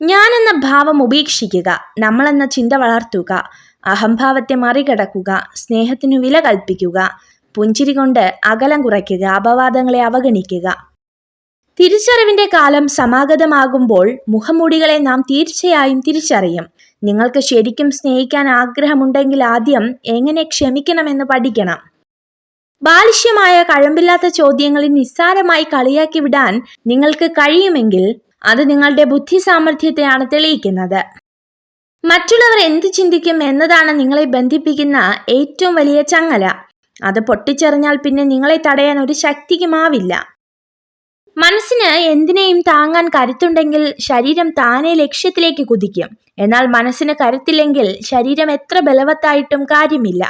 ഞാനെന്ന ഭാവം ഉപേക്ഷിക്കുക, നമ്മളെന്ന ചിന്ത വളർത്തുക, അഹംഭാവത്തെ മറികടക്കുക, സ്നേഹത്തിനു വില കൽപ്പിക്കുക, പുഞ്ചിരി കൊണ്ട് അകലം കുറയ്ക്കുക, അപവാദങ്ങളെ അവഗണിക്കുക. തിരിച്ചറിവിന്റെ കാലം സമാഗതമാകുമ്പോൾ മുഖംമൂടികളെ നാം തീർച്ചയായും തിരിച്ചറിയും. നിങ്ങൾക്ക് ശരിക്കും സ്നേഹിക്കാൻ ആഗ്രഹമുണ്ടെങ്കിൽ ആദ്യം എങ്ങനെ ക്ഷമിക്കണമെന്ന് പഠിക്കണം. ബാലിശ്യമായ കഴമ്പില്ലാത്ത ചോദ്യങ്ങളിൽ നിസ്സാരമായി കളിയാക്കി വിടാൻ നിങ്ങൾക്ക് കഴിയുമെങ്കിൽ അത് നിങ്ങളുടെ ബുദ്ധി സാമർഥ്യത്തെയാണ് തെളിയിക്കുന്നത്. മറ്റുള്ളവർ എന്ത് ചിന്തിക്കും എന്നതാണ് നിങ്ങളെ ബന്ധിപ്പിക്കുന്ന ഏറ്റവും വലിയ ചങ്ങല. അത് പൊട്ടിച്ചെറിഞ്ഞാൽ പിന്നെ നിങ്ങളെ തടയാൻ ഒരു ശക്തിക്കുമാവില്ല. മനസ്സിന് എന്തിനേയും താങ്ങാൻ കരുത്തുണ്ടെങ്കിൽ ശരീരം താനെ ലക്ഷ്യത്തിലേക്ക് കുതിക്കും. എന്നാൽ മനസ്സിന് കരുത്തില്ലെങ്കിൽ ശരീരം എത്ര ബലവത്തായിട്ടും കാര്യമില്ല.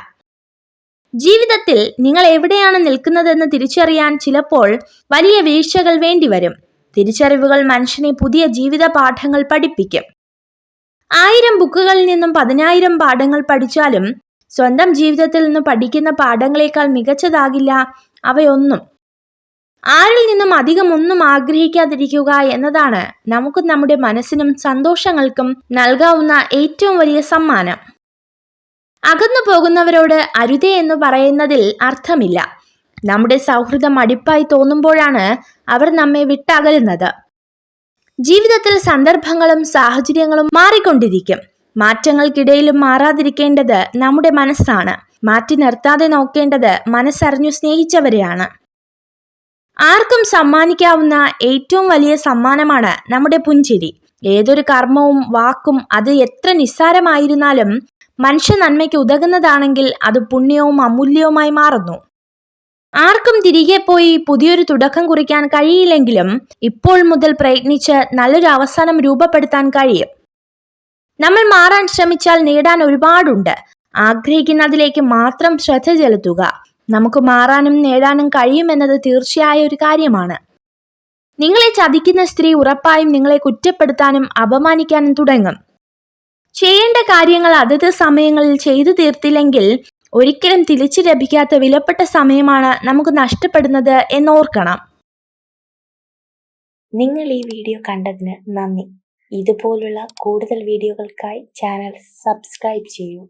ജീവിതത്തിൽ നിങ്ങൾ എവിടെയാണ് നിൽക്കുന്നതെന്ന് തിരിച്ചറിയാൻ ചിലപ്പോൾ വലിയ വീഴ്ചകൾ വേണ്ടിവരും. തിരിച്ചറിവുകൾ മനുഷ്യനെ പുതിയ ജീവിത പാഠങ്ങൾ പഠിപ്പിക്കും. 1000 ബുക്കുകളിൽ നിന്നും 10,000 പാഠങ്ങൾ പഠിച്ചാലും സ്വന്തം ജീവിതത്തിൽ നിന്ന് പഠിക്കുന്ന പാഠങ്ങളെക്കാൾ മികച്ചതാകില്ല അവയൊന്നും. ആരിൽ നിന്നും അധികം ഒന്നും ആഗ്രഹിക്കാതിരിക്കുക എന്നതാണ് നമുക്ക് നമ്മുടെ മനസ്സിനും സന്തോഷങ്ങൾക്കും നൽകാവുന്ന ഏറ്റവും വലിയ സമ്മാനം. അകന്നു പോകുന്നവരോട് അരുതേ എന്ന് പറയുന്നതിൽ അർത്ഥമില്ല. നമ്മുടെ സൗഹൃദം മടിപ്പായി തോന്നുമ്പോഴാണ് അവർ നമ്മെ വിട്ടകലുന്നത്. ജീവിതത്തിൽ സന്ദർഭങ്ങളും സാഹചര്യങ്ങളും മാറിക്കൊണ്ടിരിക്കും. മാറ്റങ്ങൾക്കിടയിലും മാറാതിരിക്കേണ്ടത് നമ്മുടെ മനസ്സാണ്. മാറ്റി നിർത്താതെ നോക്കേണ്ടത് മനസ്സറിഞ്ഞു സ്നേഹിച്ചവരെയാണ്. ആർക്കും സമ്മാനിക്കാവുന്ന ഏറ്റവും വലിയ സമ്മാനമാണ് നമ്മുടെ പുഞ്ചിരി. ഏതൊരു കർമ്മവും വാക്കും അത് എത്ര നിസ്സാരമായിരുന്നാലും മനുഷ്യ നന്മയ്ക്ക് ഉതകുന്നതാണെങ്കിൽ അത് പുണ്യവും അമൂല്യവുമായി മാറുന്നു. ആർക്കും തിരികെ പോയി പുതിയൊരു തുടക്കം കുറിക്കാൻ കഴിയില്ലെങ്കിലും ഇപ്പോൾ മുതൽ പ്രയത്നിച്ച് നല്ലൊരു അവസാനം രൂപപ്പെടുത്താൻ കഴിയും. നമ്മൾ മാറാൻ ശ്രമിച്ചാൽ നേടാൻ ഒരുപാടുണ്ട്. ആഗ്രഹിക്കുന്നതിലേക്ക് മാത്രം ശ്രദ്ധ ചെലുത്തുക. നമുക്ക് മാറാനും നേടാനും കഴിയുമെന്നത് തീർച്ചയായ ഒരു കാര്യമാണ്. നിങ്ങളെ ചതിക്കുന്ന സ്ത്രീ ഉറപ്പായും നിങ്ങളെ കുറ്റപ്പെടുത്താനും അപമാനിക്കാനും തുടങ്ങും. ചെയ്യേണ്ട കാര്യങ്ങൾ അതത് സമയങ്ങളിൽ ചെയ്തു തീർത്തില്ലെങ്കിൽ ഒരിക്കലും തിരിച്ചു ലഭിക്കാത്ത വിലപ്പെട്ട സമയമാണ് നമുക്ക് നഷ്ടപ്പെടുന്നത് എന്നോർക്കണം. നിങ്ങൾ ഈ വീഡിയോ കണ്ടതിന് നന്ദി. ഇതുപോലുള്ള കൂടുതൽ വീഡിയോകൾക്കായി ചാനൽ സബ്സ്ക്രൈബ് ചെയ്യൂ.